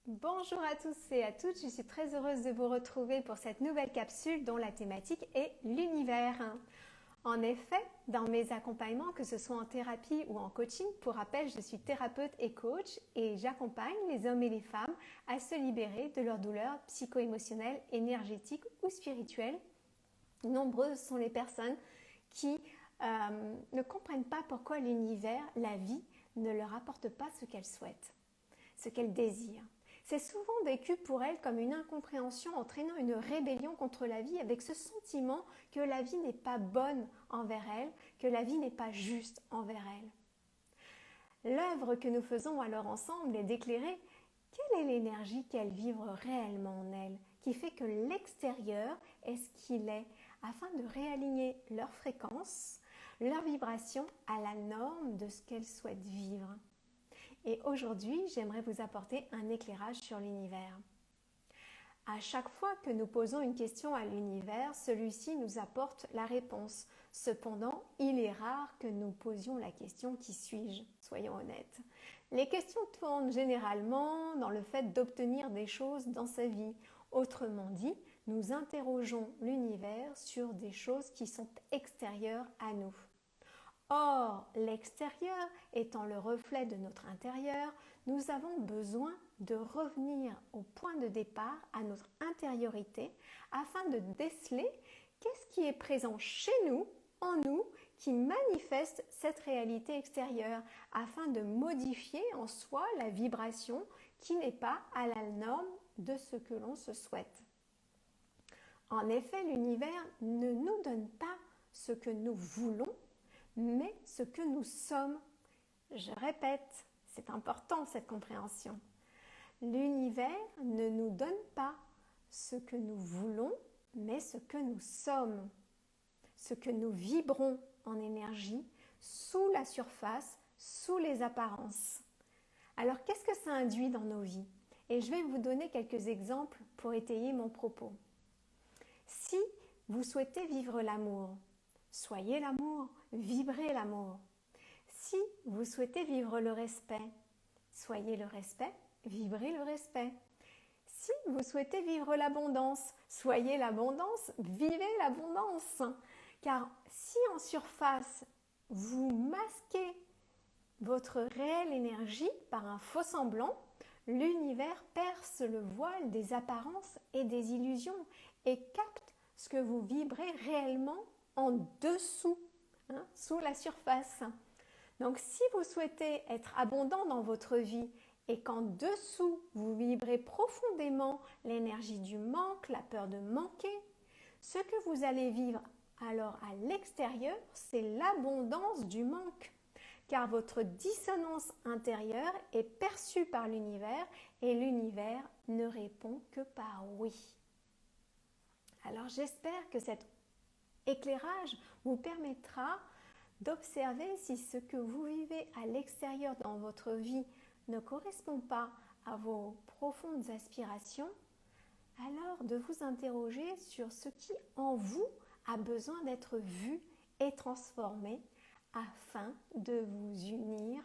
Bonjour à tous et à toutes, je suis très heureuse de vous retrouver pour cette nouvelle capsule dont la thématique est l'univers. En effet, dans mes accompagnements, que ce soit en thérapie ou en coaching, pour rappel, je suis thérapeute et coach et j'accompagne les hommes et les femmes à se libérer de leurs douleurs psycho-émotionnelles, énergétiques ou spirituelles. Nombreuses sont les personnes qui ne comprennent pas pourquoi l'univers, la vie, ne leur apporte pas ce qu'elles souhaitent, ce qu'elles désirent. C'est souvent vécu pour elles comme une incompréhension entraînant une rébellion contre la vie avec ce sentiment que la vie n'est pas bonne envers elles, que la vie n'est pas juste envers elles. L'œuvre que nous faisons alors ensemble est d'éclairer quelle est l'énergie qu'elles vivent réellement en elles, qui fait que l'extérieur est ce qu'il est, afin de réaligner leur fréquence, leur vibration à la norme de ce qu'elles souhaitent vivre. Et aujourd'hui, j'aimerais vous apporter un éclairage sur l'univers. À chaque fois que nous posons une question à l'univers, celui-ci nous apporte la réponse. Cependant, il est rare que nous posions la question « qui suis-je ?» Soyons honnêtes. Les questions tournent généralement dans le fait d'obtenir des choses dans sa vie. Autrement dit, nous interrogeons l'univers sur des choses qui sont extérieures à nous. Or, l'extérieur étant le reflet de notre intérieur, nous avons besoin de revenir au point de départ, à notre intériorité, afin de déceler qu'est-ce qui est présent chez nous, en nous, qui manifeste cette réalité extérieure, afin de modifier en soi la vibration qui n'est pas à la norme de ce que l'on se souhaite. En effet, l'univers ne nous donne pas ce que nous voulons, mais ce que nous sommes. Je répète, c'est important cette compréhension. L'univers ne nous donne pas ce que nous voulons, mais ce que nous sommes, ce que nous vibrons en énergie, sous la surface, sous les apparences. Alors qu'est-ce que ça induit dans nos vies? Et je vais vous donner quelques exemples pour étayer mon propos. Si vous souhaitez vivre l'amour, soyez l'amour, vibrez l'amour. Si vous souhaitez vivre le respect, soyez le respect, vibrez le respect. Si vous souhaitez vivre l'abondance, soyez l'abondance, vivez l'abondance. Car si en surface, vous masquez votre réelle énergie par un faux semblant, l'univers perce le voile des apparences et des illusions et capte ce que vous vibrez réellement en dessous, sous la surface. Donc si vous souhaitez être abondant dans votre vie et qu'en dessous vous vibrez profondément l'énergie du manque, la peur de manquer, ce que vous allez vivre alors à l'extérieur, c'est l'abondance du manque. Car votre dissonance intérieure est perçue par l'univers et l'univers ne répond que par oui. Alors j'espère que cet éclairage vous permettra d'observer si ce que vous vivez à l'extérieur dans votre vie ne correspond pas à vos profondes aspirations, alors de vous interroger sur ce qui en vous a besoin d'être vu et transformé afin de vous unir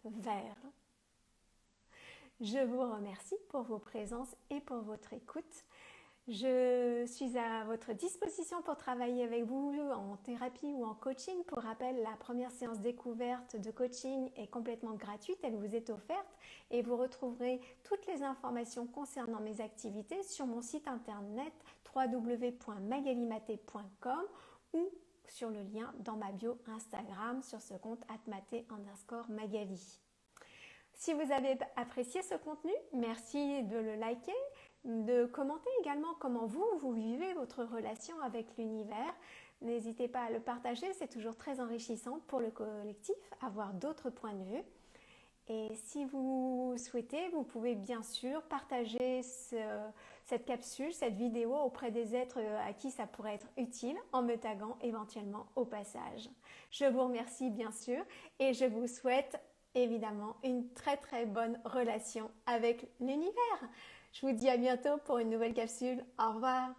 vers. Je vous remercie pour vos présences et pour votre écoute. Je suis à votre disposition pour travailler avec vous en thérapie ou en coaching. Pour rappel, la première séance découverte de coaching est complètement gratuite, elle vous est offerte et vous retrouverez toutes les informations concernant mes activités sur mon site internet www.magalimaté.com ou sur le lien dans ma bio Instagram sur ce compte @maté_magali. Si vous avez apprécié ce contenu, merci de le liker, de commenter également comment vous vivez votre relation avec l'univers. N'hésitez pas à le partager, c'est toujours très enrichissant pour le collectif, avoir d'autres points de vue. Et si vous souhaitez, vous pouvez bien sûr partager cette capsule, cette vidéo auprès des êtres à qui ça pourrait être utile en me taguant éventuellement au passage. Je vous remercie bien sûr et je vous souhaite évidemment une très très bonne relation avec l'univers. Je vous dis à bientôt pour une nouvelle capsule. Au revoir.